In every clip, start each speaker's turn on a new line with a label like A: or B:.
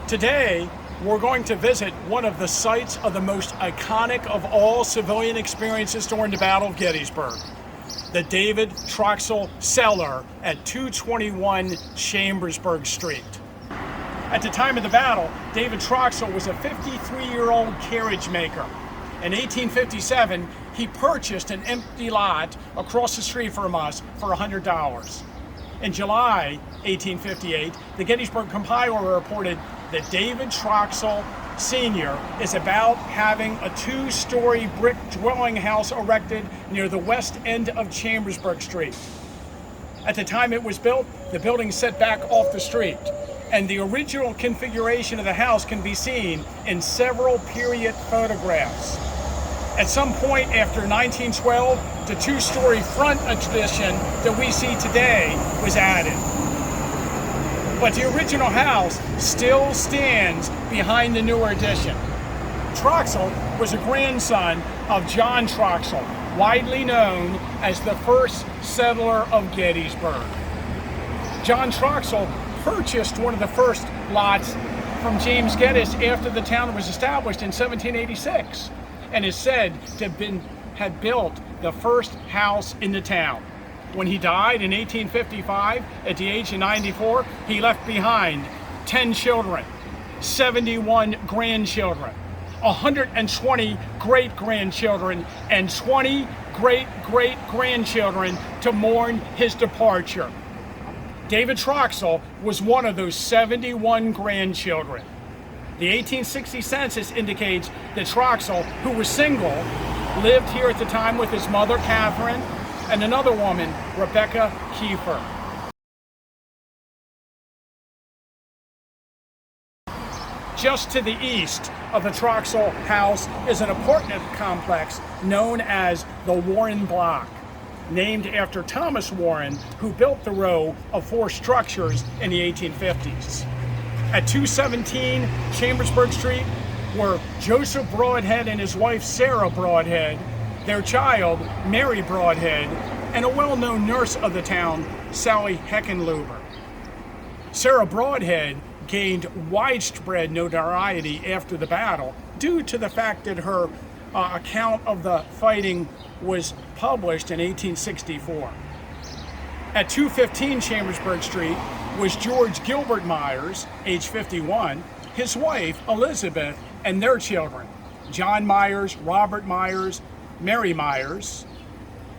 A: Today, we're going to visit one of the sites of the most iconic of all civilian experiences during the Battle of Gettysburg, the David TROXELL Cellar at 221 Chambersburg Street. At the time of the battle, David TROXELL was a 53-year-old carriage maker. In 1857, he purchased an empty lot across the street from us for $100. In July 1858, the Gettysburg Compiler reported that David TROXELL Sr. is about having a 2-story brick dwelling house erected near the west end of Chambersburg Street. At the time it was built, the building set back off the street, and the original configuration of the house can be seen in several period photographs. At some point after 1912, the 2-story front addition that we see today was added. But the original house still stands behind the newer addition. TROXELL was a grandson of John TROXELL, widely known as the first settler of Gettysburg. John TROXELL purchased one of the first lots from James Geddes after the town was established in 1786, and is said to have built the first house in the town. When he died in 1855, at the age of 94, he left behind 10 children, 71 grandchildren, 120 great-grandchildren, and 20 great-great-grandchildren to mourn his departure. David TROXELL was one of those 71 grandchildren. The 1860 census indicates that TROXELL, who was single, lived here at the time with his mother, Catherine, and another woman, Rebecca Kiefer. Just to the east of the TROXELL house is an apartment complex known as the Warren Block, named after Thomas Warren, who built the row of 4 structures in the 1850s. At 217 Chambersburg Street were Joseph Broadhead and his wife Sarah Broadhead, their child Mary Broadhead, and a well-known nurse of the town, Sally Heckenluber. Sarah Broadhead gained widespread notoriety after the battle due to the fact that her account of the fighting was published in 1864. At 215 Chambersburg Street was George Gilbert Myers, age 51, his wife Elizabeth, and their children, John Myers, Robert Myers, Mary Myers.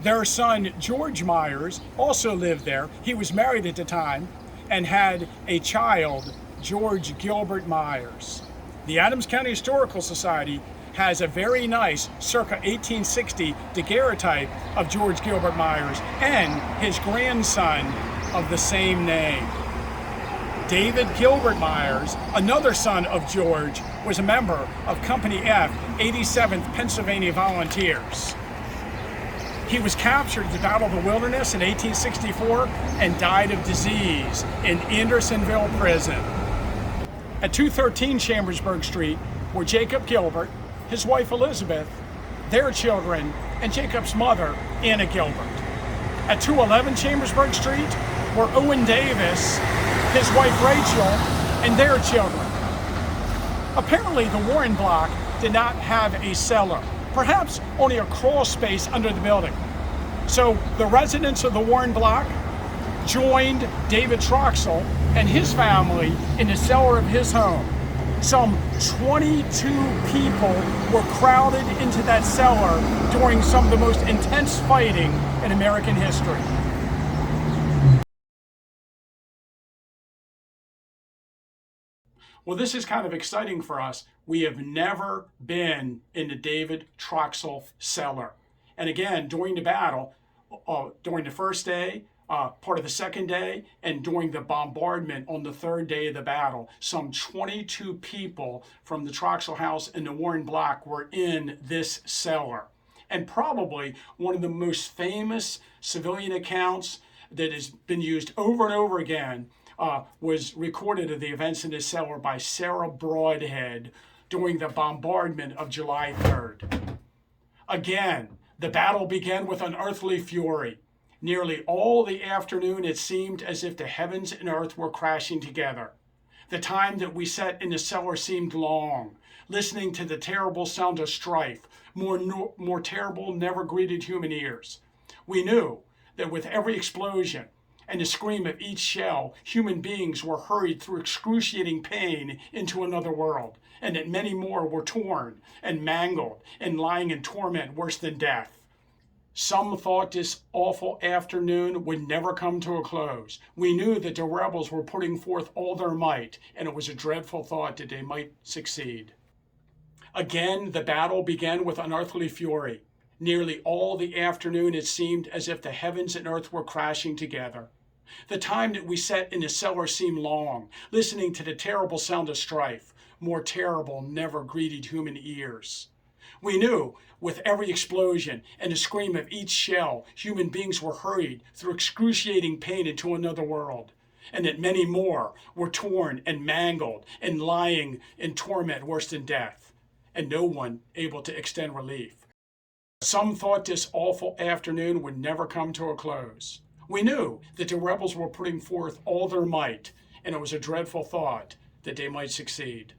A: Their son George Myers also lived there. He was married at the time and had a child, George Gilbert Myers. The Adams County Historical Society has a very nice circa 1860 daguerreotype of George Gilbert Myers and his grandson of the same name. David Gilbert Myers, another son of George, was a member of Company F, 87th Pennsylvania Volunteers. He was captured at the Battle of the Wilderness in 1864 and died of disease in Andersonville Prison. At 213 Chambersburg Street were Jacob Gilbert, his wife Elizabeth, their children, and Jacob's mother, Anna Gilbert. At 211 Chambersburg Street were Owen Davis, his wife Rachel, and their children. Apparently, the Warren Block did not have a cellar, perhaps only a crawl space under the building. So the residents of the Warren Block joined David TROXELL and his family in the cellar of his home. Some 22 people were crowded into that cellar during some of the most intense fighting in American history. Well, this is kind of exciting for us. We have never been in the David TROXELL cellar. And again, during the battle, during the first day, part of the second day, and during the bombardment on the third day of the battle, some 22 people from the TROXELL house and the Warren Block were in this cellar. And probably one of the most famous civilian accounts that has been used over and over again was recorded of the events in this cellar by Sarah Broadhead during the bombardment of July 3rd. Again, the battle began with unearthly fury. Nearly all the afternoon, it seemed as if the heavens and earth were crashing together. The time that we sat in the cellar seemed long, listening to the terrible sound of strife, more terrible, never greeted human ears. We knew that with every explosion and the scream of each shell, human beings were hurried through excruciating pain into another world, and that many more were torn and mangled and lying in torment worse than death. Some thought this awful afternoon would never come to a close. We knew that the rebels were putting forth all their might, and it was a dreadful thought that they might succeed. Again, the battle began with unearthly fury. Nearly all the afternoon it seemed as if the heavens and earth were crashing together. The time that we sat in the cellar seemed long, listening to the terrible sound of strife, more terrible never greeted human ears. We knew, with every explosion and the scream of each shell, human beings were hurried through excruciating pain into another world, and that many more were torn and mangled and lying in torment worse than death, and no one able to extend relief. Some thought this awful afternoon would never come to a close. We knew that the rebels were putting forth all their might, and it was a dreadful thought that they might succeed.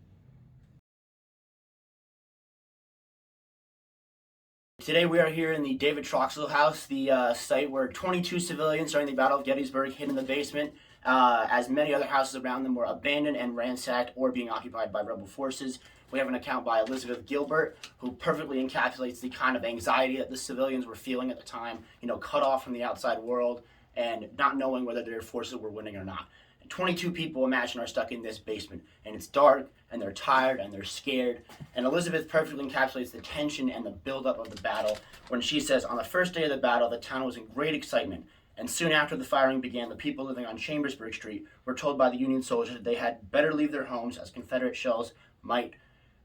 B: Today we are here in the David TROXELL house, the site where 22 civilians during the Battle of Gettysburg hid in the basement, as many other houses around them were abandoned and ransacked or being occupied by rebel forces. We have an account by Elizabeth Gilbert, who perfectly encapsulates the kind of anxiety that the civilians were feeling at the time, cut off from the outside world and not knowing whether their forces were winning or not. 22 people, imagine, are stuck in this basement, and it's dark, and they're tired, and they're scared. And Elizabeth perfectly encapsulates the tension and the buildup of the battle when she says, on the first day of the battle, the town was in great excitement, and soon after the firing began, the people living on Chambersburg Street were told by the Union soldiers that they had better leave their homes, as Confederate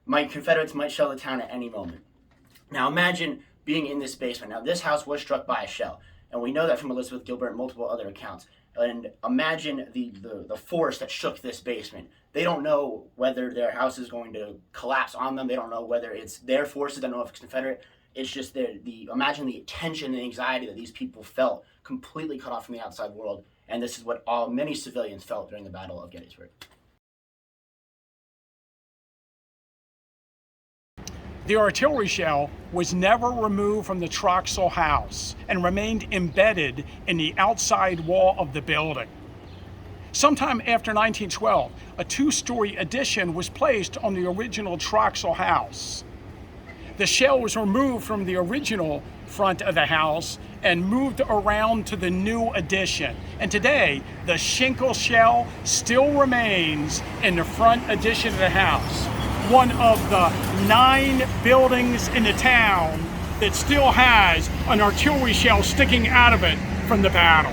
B: Confederates might shell the town at any moment. Now imagine being in this basement. Now this house was struck by a shell, and we know that from Elizabeth Gilbert and multiple other accounts. And imagine the force that shook this basement. They don't know whether their house is going to collapse on them. They don't know whether it's their forces. They don't know if it's Confederate. It's just imagine the tension and anxiety that these people felt, completely cut off from the outside world. And this is what many civilians felt during the Battle of Gettysburg.
A: The artillery shell was never removed from the TROXELL house and remained embedded in the outside wall of the building. Sometime after 1912, a two-story addition was placed on the original TROXELL house. The shell was removed from the original front of the house and moved around to the new addition. And today, the Schinkel shell still remains in the front addition of the house, one of the 9 buildings in the town that still has an artillery shell sticking out of it from the battle.